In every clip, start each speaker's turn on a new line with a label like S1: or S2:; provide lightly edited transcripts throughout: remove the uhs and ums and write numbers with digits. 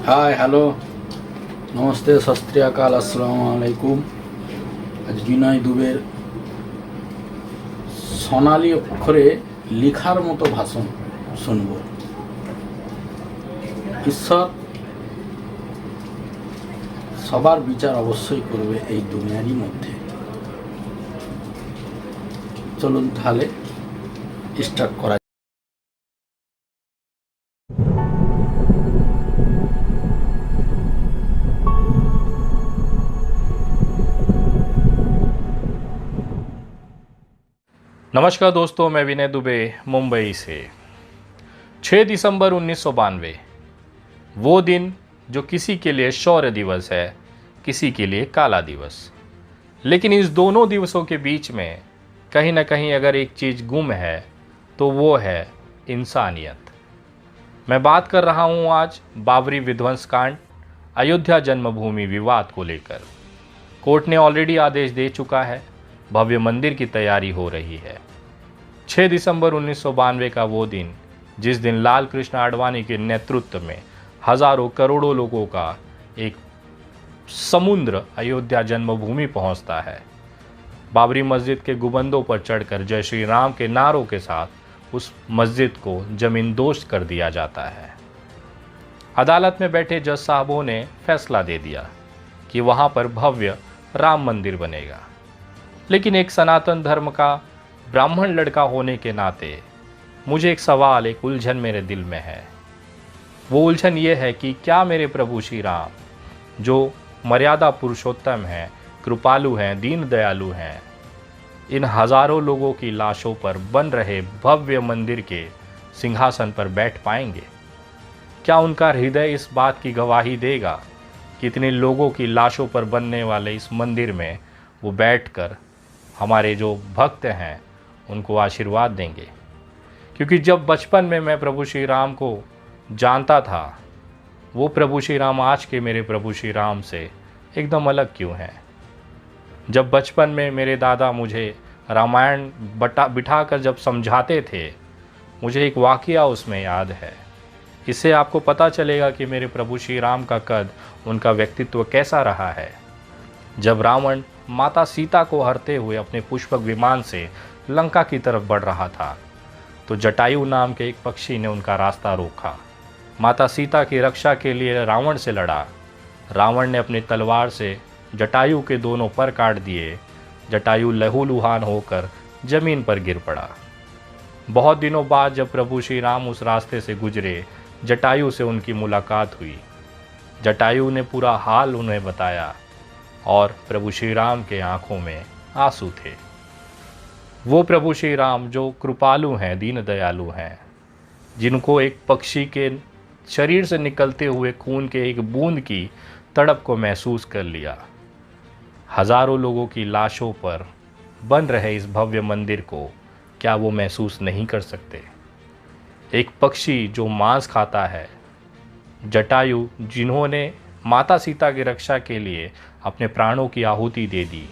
S1: Hi hello namaste সত শ্রী আকাল আসসালামু আলাইকুম। আজ বিনয় দুবের সোনালী অক্ষরে লেখার মতো ভাষণ শুনব। ঈশ্বর সবার বিচার অবশ্যই করবে এই দুনিয়ারই মধ্যে। চলুন তাহলে স্টার্ট করা।
S2: नमस्कार दोस्तों, मैं विनय दुबे मुंबई से। 6 दिसंबर 1992 वो दिन जो किसी के लिए शौर्य दिवस है, किसी के लिए काला दिवस। लेकिन इस दोनों दिवसों के बीच में कहीं ना कहीं अगर एक चीज़ गुम है तो वो है इंसानियत। मैं बात कर रहा हूँ आज बाबरी विध्वंस कांड, अयोध्या जन्मभूमि विवाद को लेकर। कोर्ट ने ऑलरेडी आदेश दे चुका है, भव्य मंदिर की तैयारी हो रही है। 6 दिसंबर 1992 का वो दिन जिस दिन लाल कृष्ण आडवाणी के नेतृत्व में हजारों करोड़ों लोगों का एक समुद्र अयोध्या जन्मभूमि पहुंचता है। बाबरी मस्जिद के गुंबदों पर चढ़कर जय श्री राम के नारों के साथ उस मस्जिद को जमींदोज कर दिया जाता है। अदालत में बैठे जज साहबों ने फैसला दे दिया कि वहां पर भव्य राम मंदिर बनेगा। लेकिन एक सनातन धर्म का ब्राह्मण लड़का होने के नाते मुझे एक सवाल, एक उलझन मेरे दिल में है। वो उलझन ये है कि क्या मेरे प्रभु श्री राम, जो मर्यादा पुरुषोत्तम हैं, कृपालु हैं, दीन दयालु हैं, इन हजारों लोगों की लाशों पर बन रहे भव्य मंदिर के सिंहासन पर बैठ पाएंगे? क्या उनका हृदय इस बात की गवाही देगा कि इतने लोगों की लाशों पर बनने वाले इस मंदिर में वो बैठकर हमारे जो भक्त हैं उनको आशीर्वाद देंगे? क्योंकि जब बचपन में मैं प्रभु श्री राम को जानता था, वो प्रभु श्री राम आज के मेरे प्रभु श्री राम से एकदम अलग क्यों हैं? जब बचपन में मेरे दादा मुझे रामायण बिठाकर जब समझाते थे, मुझे एक वाक़या उसमें याद है। इससे आपको पता चलेगा कि मेरे प्रभु श्री राम का कद, उनका व्यक्तित्व कैसा रहा है। जब रावण माता सीता को हरते हुए अपने पुष्पक विमान से लंका की तरफ बढ़ रहा था, तो जटायु नाम के एक पक्षी ने उनका रास्ता रोका। माता सीता की रक्षा के लिए रावण से लड़ा। रावण ने अपनी तलवार से जटायु के दोनों पर काट दिए। जटायु लहूलुहान होकर जमीन पर गिर पड़ा। बहुत दिनों बाद जब प्रभु श्री राम उस रास्ते से गुजरे, जटायु से उनकी मुलाकात हुई। जटायु ने पूरा हाल उन्हें बताया और प्रभु श्री राम के आंखों में आंसू थे। वो प्रभु श्री राम जो कृपालु हैं, दीन दयालु हैं, जिनको एक पक्षी के शरीर से निकलते हुए खून के एक बूंद की तड़प को महसूस कर लिया। हजारों लोगों की लाशों पर बन रहे इस भव्य मंदिर को क्या वो महसूस नहीं कर सकते? एक पक्षी जो मांस खाता है, जटायु जिन्होंने माता सीता की रक्षा के लिए अपने प्राणों की आहुति दे दी,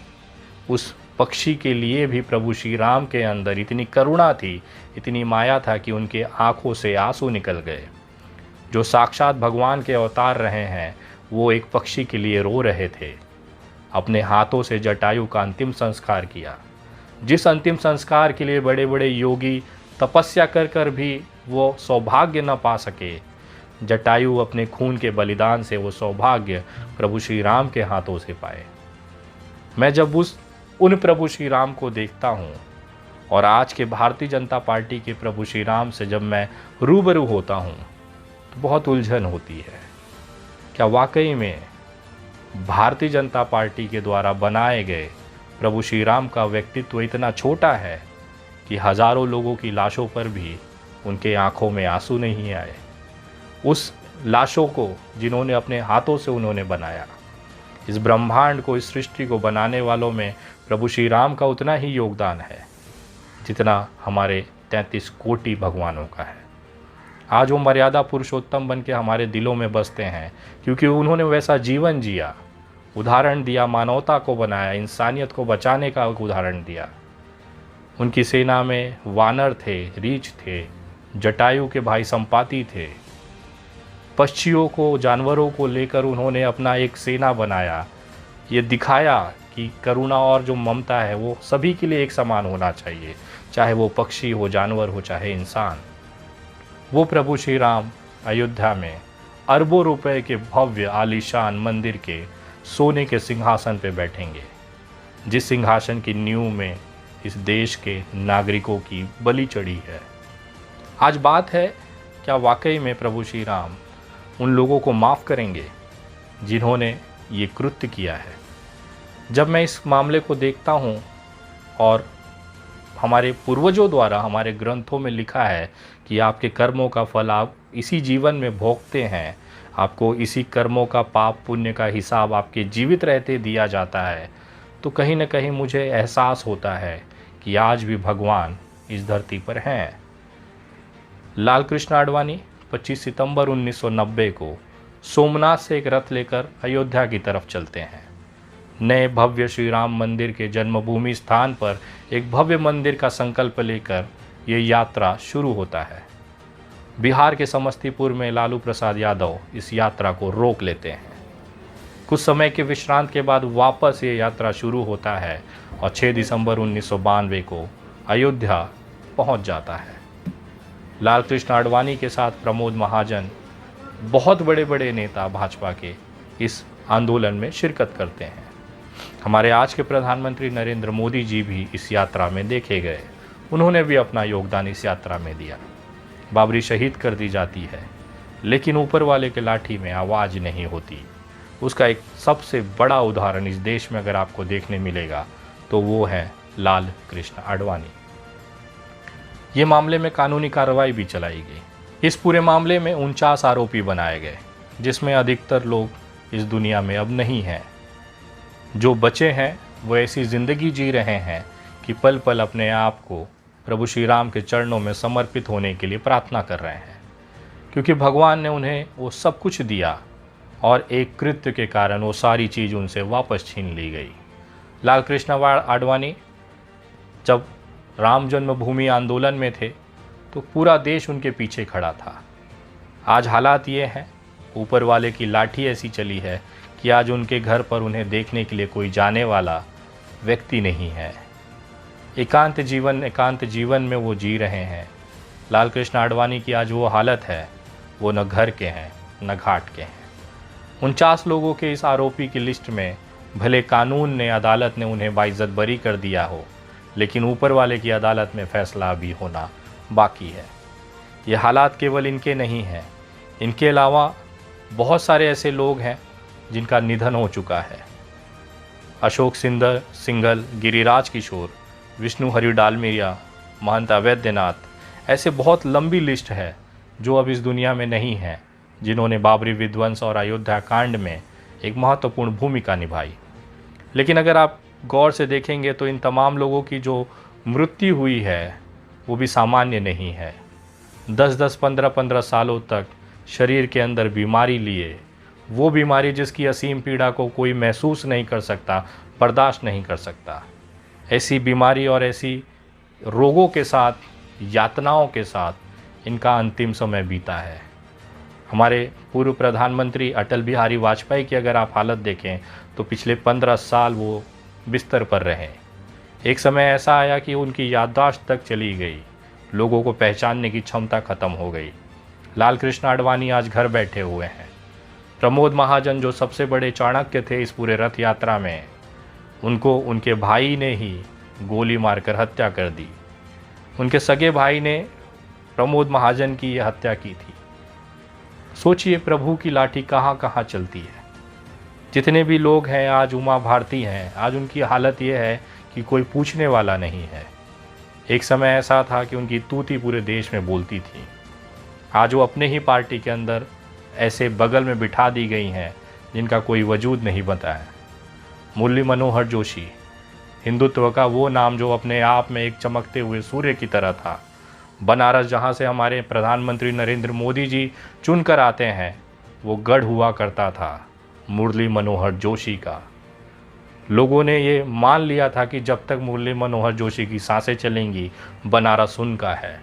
S2: उस पक्षी के लिए भी प्रभु श्री राम के अंदर इतनी करुणा थी, इतनी माया था कि उनके आंखों से आंसू निकल गए। जो साक्षात भगवान के अवतार रहे हैं, वो एक पक्षी के लिए रो रहे थे। अपने हाथों से जटायु का अंतिम संस्कार किया। जिस अंतिम संस्कार के लिए बड़े बड़े योगी तपस्या कर कर भी वो सौभाग्य न पा सके, जटायु अपने खून के बलिदान से वो सौभाग्य प्रभु श्री राम के हाथों से पाए। मैं जब उन प्रभु श्री राम को देखता हूँ और आज के भारतीय जनता पार्टी के प्रभु श्री राम से जब मैं रूबरू होता हूँ, तो बहुत उलझन होती है। क्या वाकई में भारतीय जनता पार्टी के द्वारा बनाए गए प्रभु श्री राम का व्यक्तित्व इतना छोटा है कि हजारों लोगों की लाशों पर भी उनके आंखों में आंसू नहीं आए? उस लाशों को जिन्होंने अपने हाथों से उन्होंने बनाया, इस ब्रह्मांड को, इस सृष्टि को बनाने वालों में प्रभु श्री राम का उतना ही योगदान है जितना हमारे 33 कोटि भगवानों का है। आज वो मर्यादा पुरुषोत्तम बन के हमारे दिलों में बसते हैं क्योंकि उन्होंने वैसा जीवन जिया, उदाहरण दिया, मानवता को बनाया, इंसानियत को बचाने का उदाहरण दिया। उनकी सेना में वानर थे, रीछ थे, जटायु के भाई संपाति थे, पक्षियों को, जानवरों को लेकर उन्होंने अपना एक सेना बनाया। ये दिखाया कि करुणा और जो ममता है वो सभी के लिए एक समान होना चाहिए, चाहे वो पक्षी हो, जानवर हो, चाहे इंसान। वो प्रभु श्री राम अयोध्या में अरबों रुपए के भव्य आलीशान मंदिर के सोने के सिंहासन पे बैठेंगे, जिस सिंहासन की नींव में इस देश के नागरिकों की बलि चढ़ी है। आज बात है, क्या वाकई में प्रभु श्री राम उन लोगों को माफ़ करेंगे जिन्होंने ये कृत्य किया है? जब मैं इस मामले को देखता हूँ, और हमारे पूर्वजों द्वारा हमारे ग्रंथों में लिखा है कि आपके कर्मों का फल आप इसी जीवन में भोगते हैं, आपको इसी कर्मों का पाप पुण्य का हिसाब आपके जीवित रहते दिया जाता है, तो कहीं न कहीं मुझे एहसास होता है कि आज भी भगवान इस धरती पर हैं। लाल कृष्ण आडवाणी 25 सितंबर 1990 को सोमनाथ से एक रथ लेकर अयोध्या की तरफ चलते हैं। नए भव्य श्री राम मंदिर के जन्मभूमि स्थान पर एक भव्य मंदिर का संकल्प लेकर ये यात्रा शुरू होता है। बिहार के समस्तीपुर में लालू प्रसाद यादव इस यात्रा को रोक लेते हैं। कुछ समय के विश्रांत के बाद वापस ये यात्रा शुरू होता है और 6 दिसंबर 1992 को अयोध्या पहुंच जाता है। लाल कृष्ण आडवाणी के साथ प्रमोद महाजन, बहुत बड़े बड़े नेता भाजपा के इस आंदोलन में शिरकत करते हैं। हमारे आज के प्रधानमंत्री नरेंद्र मोदी जी भी इस यात्रा में देखे गए, उन्होंने भी अपना योगदान इस यात्रा में दिया। बाबरी शहीद कर दी जाती है, लेकिन ऊपर वाले के लाठी में आवाज़ नहीं होती। उसका एक सबसे बड़ा उदाहरण इस देश में अगर आपको देखने मिलेगा तो वो है लाल कृष्ण आडवाणी। ये मामले में कानूनी कार्रवाई भी चलाई गई। इस पूरे मामले में 49 आरोपी बनाए गए, जिसमें अधिकतर लोग इस दुनिया में अब नहीं हैं। जो बचे हैं वो ऐसी ज़िंदगी जी रहे हैं कि पल पल अपने आप को प्रभु श्री राम के चरणों में समर्पित होने के लिए प्रार्थना कर रहे हैं, क्योंकि भगवान ने उन्हें वो सब कुछ दिया और एक कृत्य के कारण वो सारी चीज़ उनसे वापस छीन ली गई। लाल कृष्ण आडवाणी जब राम जन्मभूमि आंदोलन में थे तो पूरा देश उनके पीछे खड़ा था। आज हालात ये हैं, ऊपर वाले की लाठी ऐसी चली है कि आज उनके घर पर उन्हें देखने के लिए कोई जाने वाला व्यक्ति नहीं है। एकांत जीवन में वो जी रहे हैं। लाल कृष्ण आडवाणी की आज वो हालत है, वो न घर के हैं न घाट के हैं। 49 लोगों के इस आरोपी की लिस्ट में भले कानून ने, अदालत ने उन्हें बाइज्जत बरी कर दिया हो, लेकिन ऊपर वाले की अदालत में फैसला अभी होना बाकी है। ये हालात केवल इनके नहीं हैं, इनके अलावा बहुत सारे ऐसे लोग हैं जिनका निधन हो चुका है। अशोक सिंघल, गिरिराज किशोर, विष्णु हरि डालमिया, महंत अवैधनाथ, ऐसे बहुत लंबी लिस्ट है जो अब इस दुनिया में नहीं हैं, जिन्होंने बाबरी विध्वंस और अयोध्या कांड में एक महत्वपूर्ण भूमिका निभाई। लेकिन अगर आप गौर से देखेंगे तो इन तमाम लोगों की जो मृत्यु हुई है वो भी सामान्य नहीं है। 10-10, 15-15 सालों तक शरीर के अंदर बीमारी लिए, वो बीमारी जिसकी असीम पीड़ा को कोई महसूस नहीं कर सकता, बर्दाश्त नहीं कर सकता, ऐसी बीमारी और ऐसी रोगों के साथ, यातनाओं के साथ इनका अंतिम समय बीता है। हमारे पूर्व प्रधानमंत्री अटल बिहारी वाजपेयी की अगर आप हालत देखें तो पिछले 15 साल वो बिस्तर पर रहे। एक समय ऐसा आया कि उनकी याददाश्त तक चली गई, लोगों को पहचानने की क्षमता खत्म हो गई। लाल कृष्ण आडवाणी आज घर बैठे हुए हैं। प्रमोद महाजन जो सबसे बड़े चाणक्य थे इस पूरे रथ यात्रा में, उनको उनके भाई ने ही गोली मारकर हत्या कर दी। उनके सगे भाई ने प्रमोद महाजन की यह हत्या की थी। सोचिए प्रभु की लाठी कहाँ कहाँ चलती है। जितने भी लोग हैं आज, उमा भारती हैं, आज उनकी हालत ये है कि कोई पूछने वाला नहीं है। एक समय ऐसा था कि उनकी तूती पूरे देश में बोलती थी। आज वो अपने ही पार्टी के अंदर ऐसे बगल में बिठा दी गई हैं जिनका कोई वजूद नहीं बनता है। मुरली मनोहर जोशी, हिंदुत्व का वो नाम जो अपने आप में एक चमकते हुए सूर्य की तरह था। बनारस जहाँ से हमारे प्रधानमंत्री नरेंद्र मोदी जी चुनकर आते हैं, वो गढ़ हुआ करता था मुरली मनोहर जोशी का। लोगों ने ये मान लिया था कि जब तक मुरली मनोहर जोशी की सांसें चलेंगी बनारस उनका है।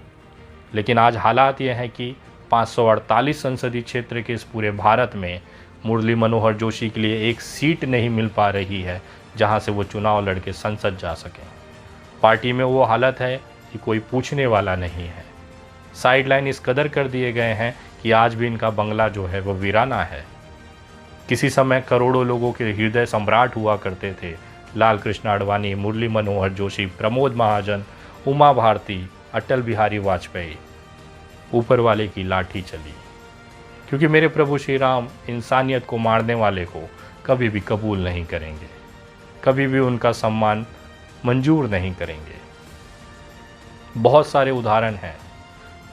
S2: लेकिन आज हालात ये हैं कि 548 संसदीय क्षेत्र के इस पूरे भारत में मुरली मनोहर जोशी के लिए एक सीट नहीं मिल पा रही है जहां से वो चुनाव लड़के संसद जा सकें। पार्टी में वो हालत है कि कोई पूछने वाला नहीं है। साइडलाइन इस कदर कर दिए गए हैं कि आज भी इनका बंगला जो है वो वीराना है। किसी समय करोड़ों लोगों के हृदय सम्राट हुआ करते थे लाल कृष्ण आडवाणी, मुरली मनोहर जोशी, प्रमोद महाजन, उमा भारती, अटल बिहारी वाजपेयी। ऊपर वाले की लाठी चली, क्योंकि मेरे प्रभु श्री राम इंसानियत को मारने वाले को कभी भी कबूल नहीं करेंगे, कभी भी उनका सम्मान मंजूर नहीं करेंगे। बहुत सारे उदाहरण हैं।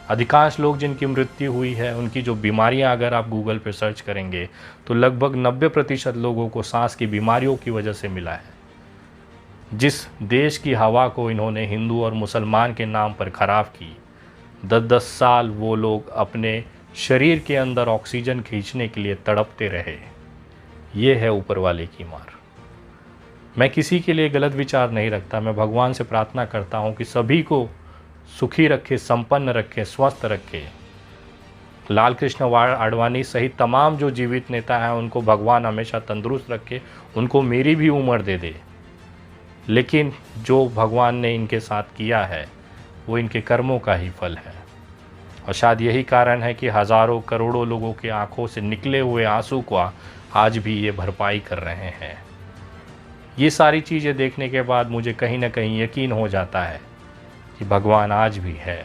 S2: अधिकांश लोग जिनकी मृत्यु हुई है, उनकी जो बीमारियां अगर आप गूगल पर सर्च करेंगे तो लगभग 90% लोगों को सांस की बीमारियों की वजह से मिला है। जिस देश की हवा को इन्होंने हिंदू और मुसलमान के नाम पर खराब की, 10-10 साल वो लोग अपने शरीर के अंदर ऑक्सीजन खींचने के लिए तड़पते रहे। ये है ऊपर वाले की मार। मैं किसी के लिए गलत विचार नहीं रखता। मैं भगवान से प्रार्थना करता हूँ कि सभी को सुखी रखे, संपन्न रखे, स्वस्थ रखे। लाल कृष्ण आडवाणी सहित तमाम जो जीवित नेता हैं उनको भगवान हमेशा तंदुरुस्त रखे, उनको मेरी भी उम्र दे दे। लेकिन जो भगवान ने इनके साथ किया है वो इनके कर्मों का ही फल है। और शायद यही कारण है कि हज़ारों करोड़ों लोगों की आंखों से निकले हुए आंसू को आज भी ये भरपाई कर रहे हैं। ये सारी चीज़ें देखने के बाद मुझे कहीं ना कहीं यकीन हो जाता है कि भगवान आज भी है।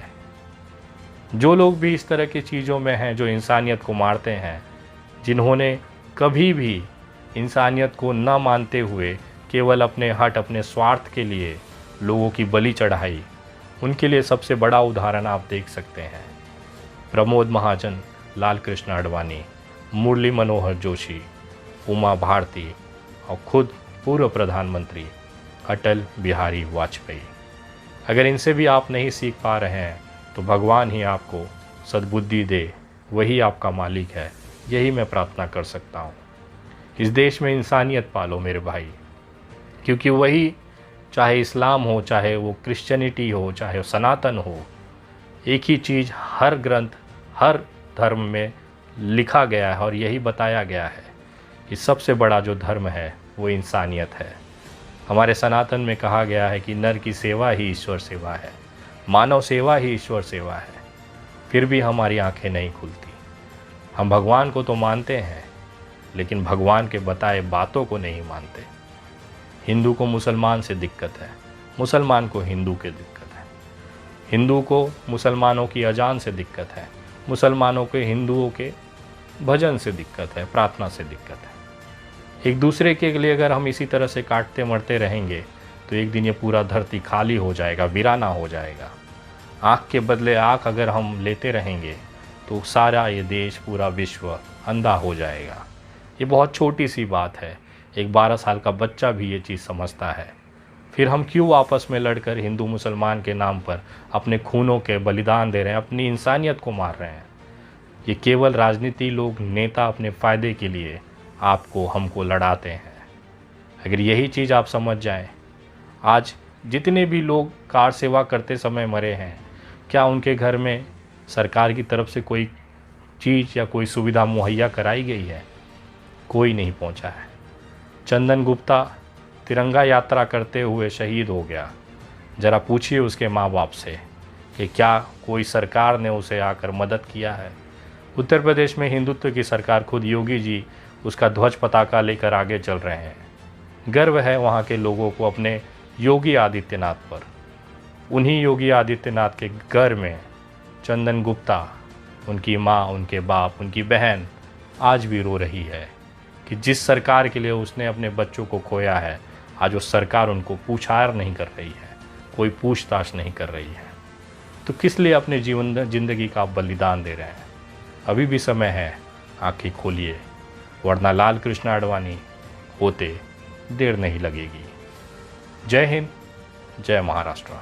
S2: जो लोग भी इस तरह की चीज़ों में हैं, जो इंसानियत को मारते हैं, जिन्होंने कभी भी इंसानियत को न मानते हुए केवल अपने हट, अपने स्वार्थ के लिए लोगों की बलि चढ़ाई, उनके लिए सबसे बड़ा उदाहरण आप देख सकते हैं प्रमोद महाजन, लाल कृष्ण आडवाणी, मुरली मनोहर जोशी, उमा भारती और खुद पूर्व प्रधानमंत्री अटल बिहारी वाजपेयी। अगर इनसे भी आप नहीं सीख पा रहे हैं तो भगवान ही आपको सद्बुद्धि दे, वही आपका मालिक है। यही मैं प्रार्थना कर सकता हूँ। इस देश में इंसानियत पालो मेरे भाई, क्योंकि वही, चाहे इस्लाम हो, चाहे वो क्रिश्चियनिटी हो, चाहे वो सनातन हो, एक ही चीज़ हर ग्रंथ, हर धर्म में लिखा गया है और यही बताया गया है कि सबसे बड़ा जो धर्म है वो इंसानियत है। हमारे सनातन में कहा गया है कि नर की सेवा ही ईश्वर सेवा है, मानव सेवा ही ईश्वर सेवा है। फिर भी हमारी आंखें नहीं खुलती। हम भगवान को तो मानते हैं, लेकिन भगवान के बताए बातों को नहीं मानते। हिंदू को मुसलमान से दिक्कत है, मुसलमान को हिंदू के दिक्कत है, हिंदू को मुसलमानों की अजान से दिक्कत है, मुसलमानों के हिंदुओं के भजन से दिक्कत है, प्रार्थना से दिक्कत है। एक दूसरे के लिए अगर हम इसी तरह से काटते मरते रहेंगे तो एक दिन ये पूरा धरती खाली हो जाएगा, वीराना हो जाएगा। आँख के बदले आँख अगर हम लेते रहेंगे तो सारा ये देश, पूरा विश्व अंधा हो जाएगा। ये बहुत छोटी सी बात है, एक 12 साल का बच्चा भी ये चीज़ समझता है। फिर हम क्यों आपस में लड़कर हिंदू मुसलमान के नाम पर अपने खूनों के बलिदान दे रहे हैं, अपनी इंसानियत को मार रहे हैं। ये केवल राजनीति लोग, नेता अपने फ़ायदे के लिए आपको, हमको लड़ाते हैं। अगर यही चीज़ आप समझ जाएं, आज जितने भी लोग कार सेवा करते समय मरे हैं, क्या उनके घर में सरकार की तरफ से कोई चीज़ या कोई सुविधा मुहैया कराई गई है? कोई नहीं पहुंचा है। चंदन गुप्ता तिरंगा यात्रा करते हुए शहीद हो गया। ज़रा पूछिए उसके माँ बाप से कि क्या कोई सरकार ने उसे आकर मदद किया है? उत्तर प्रदेश में हिंदुत्व की सरकार, खुद योगी जी उसका ध्वज पताका लेकर आगे चल रहे हैं। गर्व है वहाँ के लोगों को अपने योगी आदित्यनाथ पर। उन्हीं योगी आदित्यनाथ के घर में चंदन गुप्ता, उनकी माँ, उनके बाप, उनकी बहन आज भी रो रही है कि जिस सरकार के लिए उसने अपने बच्चों को खोया है, आज वो सरकार उनको पूछार नहीं कर रही है, कोई पूछताछ नहीं कर रही है। तो किस लिए अपने जिंदगी का आप बलिदान दे रहे हैं? अभी भी समय है, आंखें खोलिए, वरना लाल कृष्ण आडवाणी होते देर नहीं लगेगी। जय हिंद, जय महाराष्ट्र।